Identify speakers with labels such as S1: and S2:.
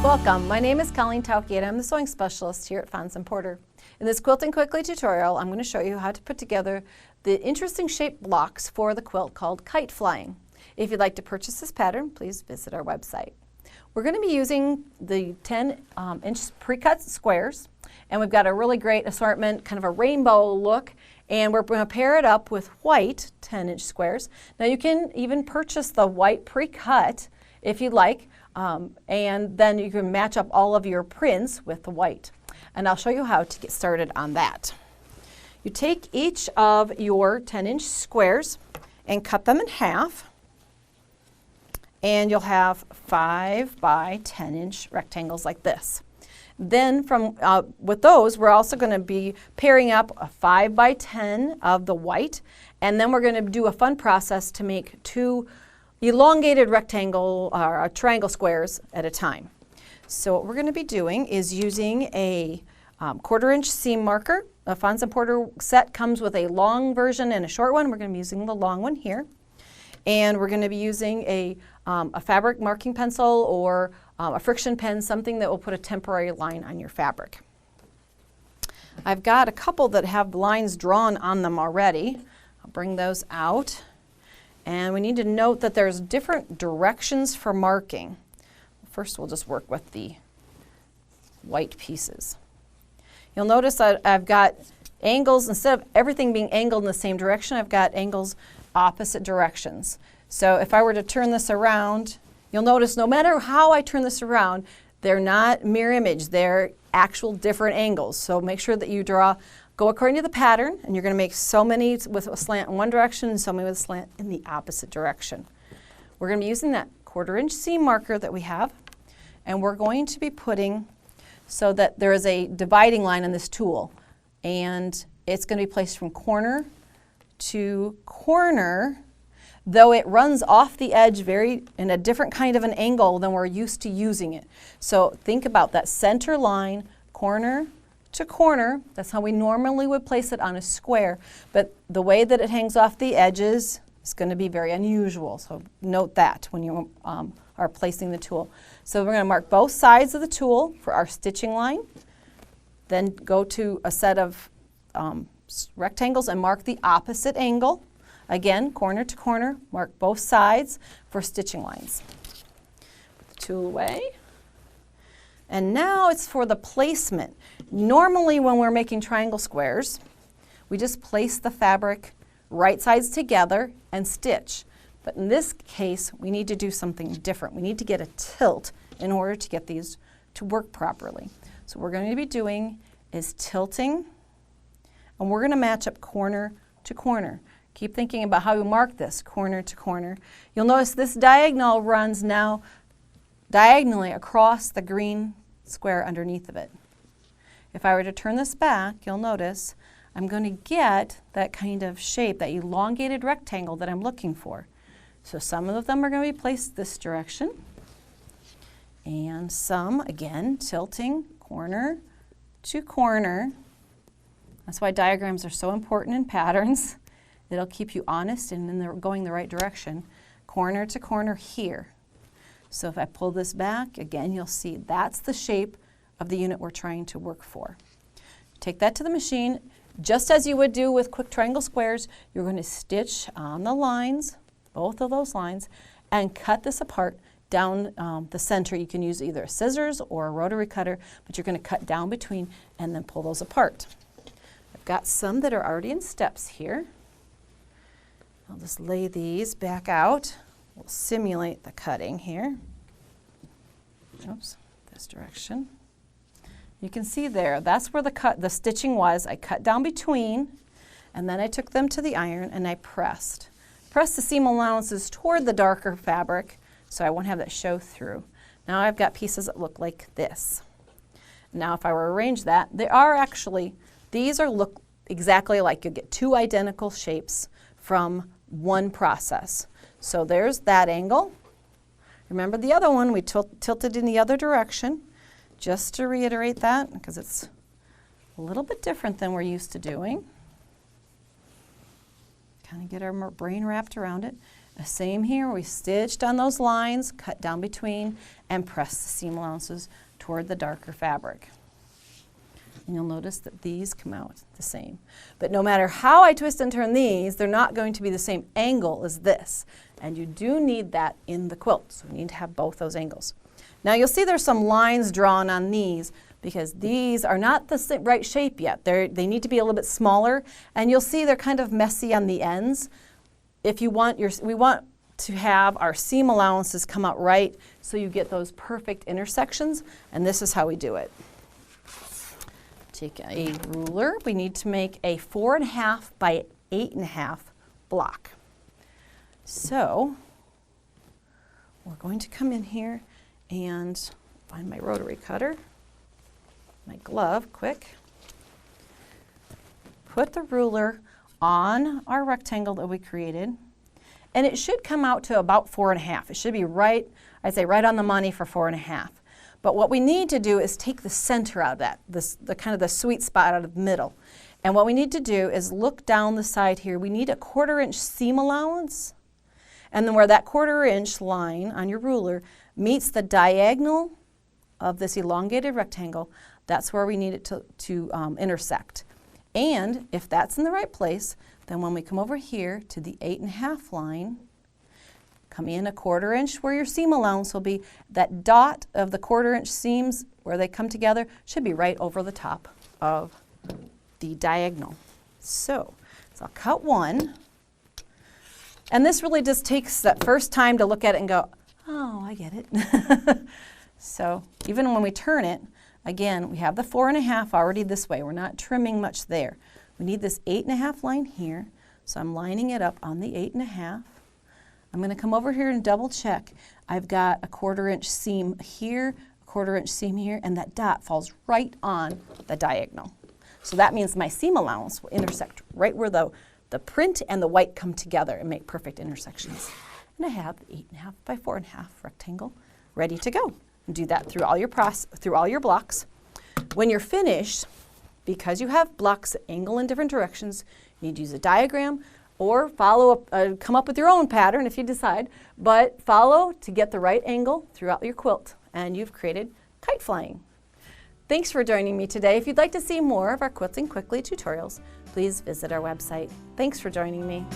S1: Welcome, my name is Colleen Tauke and I'm the sewing specialist here at Fons & Porter. In this Quilting Quickly tutorial, I'm going to show you how to put together the interesting shaped blocks for the quilt called Kite Flying. If you'd like to purchase this pattern, please visit our website. We're going to be using the 10-inch pre-cut squares, and we've got a really great assortment, kind of a rainbow look, and we're going to pair it up with white 10-inch squares. Now you can even purchase the white pre-cut if you'd like, and then you can match up all of your prints with the white. And I'll show you how to get started on that. You take each of your 10-inch squares and cut them in half, and you'll have 5 by 10-inch rectangles like this. Then with those, we're also going to be pairing up a 5 by 10 of the white, and then we're going to do a fun process to make 2 elongated rectangle or triangle squares at a time. So what we're going to be doing is using a 1/4-inch seam marker. A Fons & Porter set comes with a long version and a short one. We're going to be using the long one here. And we're going to be using a fabric marking pencil or a friction pen, something that will put a temporary line on your fabric. I've got a couple that have lines drawn on them already. I'll bring those out. And we need to note that there's different directions for marking. First, we'll just work with the white pieces. You'll notice that I've got angles, instead of everything being angled in the same direction, I've got angles opposite directions. So if I were to turn this around, you'll notice no matter how I turn this around, they're not mirror image, they're actual different angles. So make sure that you go according to the pattern, and you're going to make so many with a slant in one direction and so many with a slant in the opposite direction. We're going to be using that 1/4-inch seam marker that we have, and we're going to be putting so that there is a dividing line on this tool, and it's going to be placed from corner to corner, though it runs off the edge in a different kind of an angle than we're used to using it. So think about that center line, corner to corner. That's how we normally would place it on a square, but the way that it hangs off the edges is going to be very unusual, so note that when you are placing the tool. So we're going to mark both sides of the tool for our stitching line, then go to a set of rectangles and mark the opposite angle. Again, corner to corner, mark both sides for stitching lines. Put the tool away. And now it's for the placement. Normally when we're making triangle squares, we just place the fabric right sides together and stitch. But in this case, we need to do something different. We need to get a tilt in order to get these to work properly. So what we're going to be doing is tilting, and we're going to match up corner to corner. Keep thinking about how you mark this, corner to corner. You'll notice this diagonal runs now diagonally across the green square underneath of it. If I were to turn this back, you'll notice I'm going to get that kind of shape, that elongated rectangle that I'm looking for. So some of them are going to be placed this direction, and some, again, tilting corner to corner. That's why diagrams are so important in patterns. It'll keep you honest and going the right direction. Corner to corner here. So if I pull this back, again, you'll see that's the shape of the unit we're trying to work for. Take that to the machine. Just as you would do with quick triangle squares, you're going to stitch on the lines, both of those lines, and cut this apart down the center. You can use either scissors or a rotary cutter, but you're going to cut down between and then pull those apart. I've got some that are already in steps here. I'll just lay these back out. We'll simulate the cutting here. Oops, this direction. You can see there, that's where the stitching was. I cut down between, and then I took them to the iron and I pressed. Press the seam allowances toward the darker fabric so I won't have that show through. Now I've got pieces that look like this. Now if I were to arrange that, these look exactly alike. You'll get 2 identical shapes from one process. So there's that angle. Remember the other one, we tilted in the other direction. Just to reiterate that, because it's a little bit different than we're used to doing. Kind of get our brain wrapped around it. Same here, we stitched on those lines, cut down between, and press the seam allowances toward the darker fabric. And you'll notice that these come out the same. But no matter how I twist and turn these, they're not going to be the same angle as this. And you do need that in the quilt, so we need to have both those angles. Now you'll see there's some lines drawn on these because these are not the right shape yet. They need to be a little bit smaller, and you'll see they're kind of messy on the ends. If you want we want to have our seam allowances come out right so you get those perfect intersections, and this is how we do it. Take a ruler. We need to make a 4.5 by 8.5 block. So we're going to come in here and find my rotary cutter, my glove, quick. Put the ruler on our rectangle that we created, and it should come out to about 4.5. It should be right, I'd say right on the money for 4.5. But what we need to do is take the center out of that, the kind of the sweet spot out of the middle. And what we need to do is look down the side here. We need a 1/4 inch seam allowance. And then where that 1/4 inch line on your ruler meets the diagonal of this elongated rectangle, that's where we need it to intersect. And if that's in the right place, then when we come over here to the 8.5 line, come in a 1/4 inch where your seam allowance will be. That dot of the 1/4 inch seams where they come together should be right over the top of the diagonal. So I'll cut one. And this really just takes that first time to look at it and go, oh, I get it. So even when we turn it, again, we have the 4.5 already this way. We're not trimming much there. We need this 8.5 line here. So I'm lining it up on the 8.5. I'm going to come over here and double check. I've got a 1/4 inch seam here, a 1/4 inch seam here, and that dot falls right on the diagonal. So that means my seam allowance will intersect right where the print and the white come together and make perfect intersections. And I have the 8.5 by 4.5 rectangle ready to go. And do that through all your blocks. When you're finished, because you have blocks that angle in different directions, you need to use a diagram or come up with your own pattern if you decide, but follow to get the right angle throughout your quilt, and you've created kite flying. Thanks for joining me today. If you'd like to see more of our Quilting Quickly tutorials, please visit our website. Thanks for joining me.